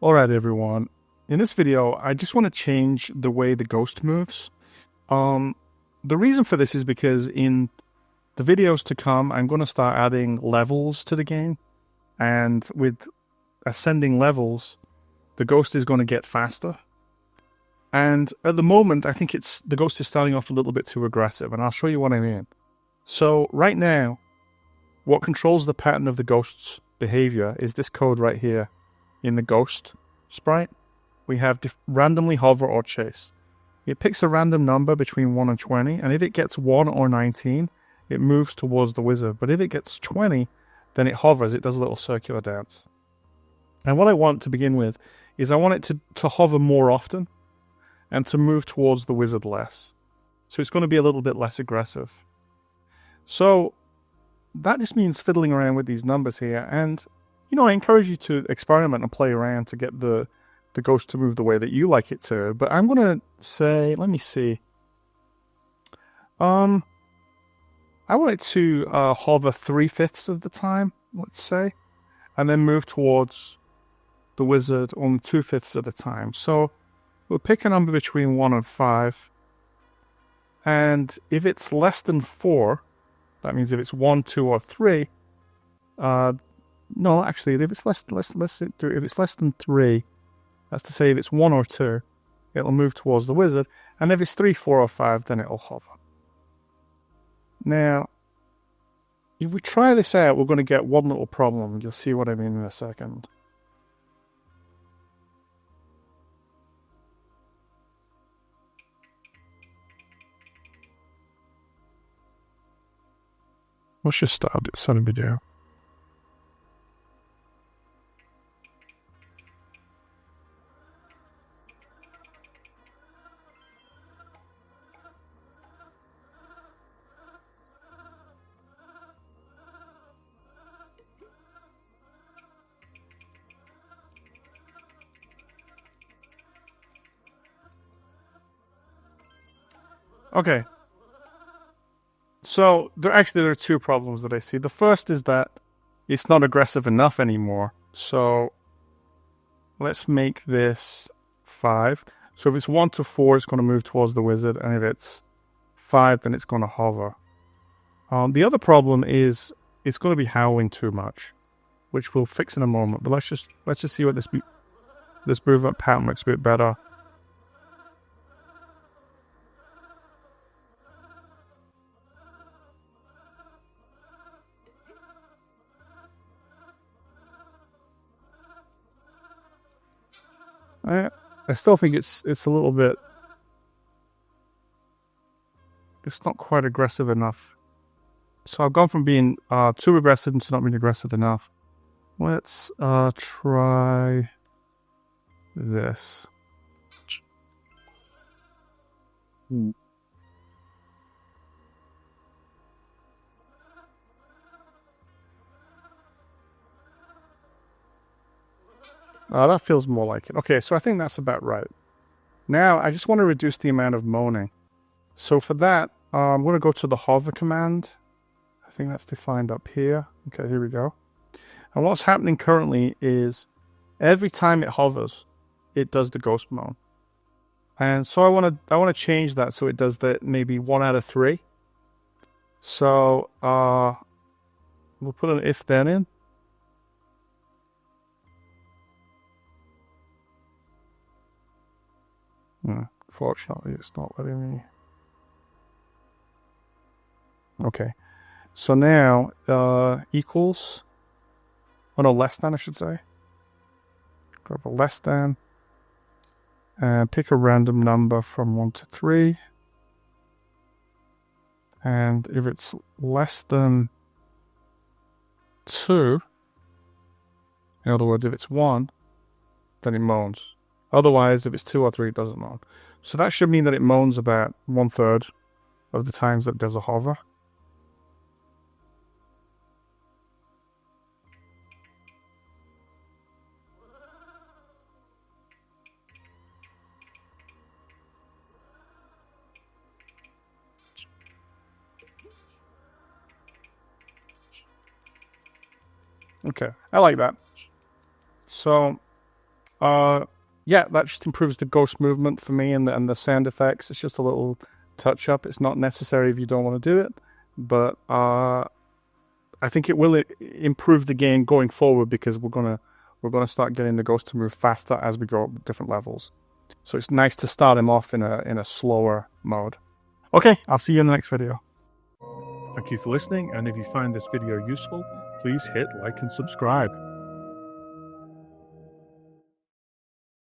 Alright everyone, in this video I just want to change the way the ghost moves. The reason for this is because in the videos to come I'm going to start adding levels to the game, and with ascending levels the ghost is going to get faster. And at the moment I think the ghost is starting off a little bit too aggressive, and I'll show you what I mean. So right now what controls the pattern of the ghost's behavior is this code right here. In the ghost sprite, we have randomly hover or chase. It picks a random number between 1 and 20, and if it gets 1 or 19, it moves towards the wizard. But if it gets 20, then it hovers, it does a little circular dance. And what I want to begin with is I want it to hover more often and to move towards the wizard less. So it's going to be a little bit less aggressive. So that just means fiddling around with these numbers here, and I encourage you to experiment and play around to get the ghost to move the way that you like it to. But I'm going to say, let me see. I want it to hover 3/5 of the time, let's say, and then move towards the wizard on 2/5 of the time. So we'll pick a number between 1 and 5. And if it's less than 4, that means if it's 1, 2, or 3, no, actually, if it's less than 3, that's to say if it's 1 or 2, it'll move towards the wizard, and if it's 3, 4, or 5, then it'll hover. Now, if we try this out, we're going to get one little problem. You'll see what I mean in a second. Let's just start the video. Okay. So there are two problems that I see. The first is that it's not aggressive enough anymore. So let's make this 5. So if it's 1 to 4, it's going to move towards the wizard, and if it's 5, then it's going to hover. The other problem is it's going to be howling too much, which we'll fix in a moment. But let's just see what this movement pattern looks a bit better. I still think it's a little bit. It's not quite aggressive enough. So I've gone from being too aggressive to not being aggressive enough. Let's try this. That feels more like it. Okay, so I think that's about right. Now, I just want to reduce the amount of moaning. So for that, I'm going to go to the hover command. I think that's defined up here. Okay, here we go. And what's happening currently is every time it hovers, it does the ghost moan. And so I want to change that so it does that maybe 1 out of 3. So we'll put an if then in. Unfortunately, it's not letting me. Okay, so now equals. Oh no, less than, I should say. Grab a less than, and pick a random number from 1 to 3. And if it's less than 2, in other words, if it's 1, then it moans. Otherwise, if it's 2 or 3, it doesn't moan. So that should mean that it moans about 1/3 of the times that it does a hover. Okay, I like that. So Yeah, that just improves the ghost movement for me and the sound effects. It's just a little touch up. It's not necessary if you don't want to do it, but I think it will improve the game going forward because we're gonna start getting the ghost to move faster as we go up different levels. So it's nice to start him off in a slower mode. Okay, I'll see you in the next video. Thank you for listening, and if you find this video useful, please hit like and subscribe.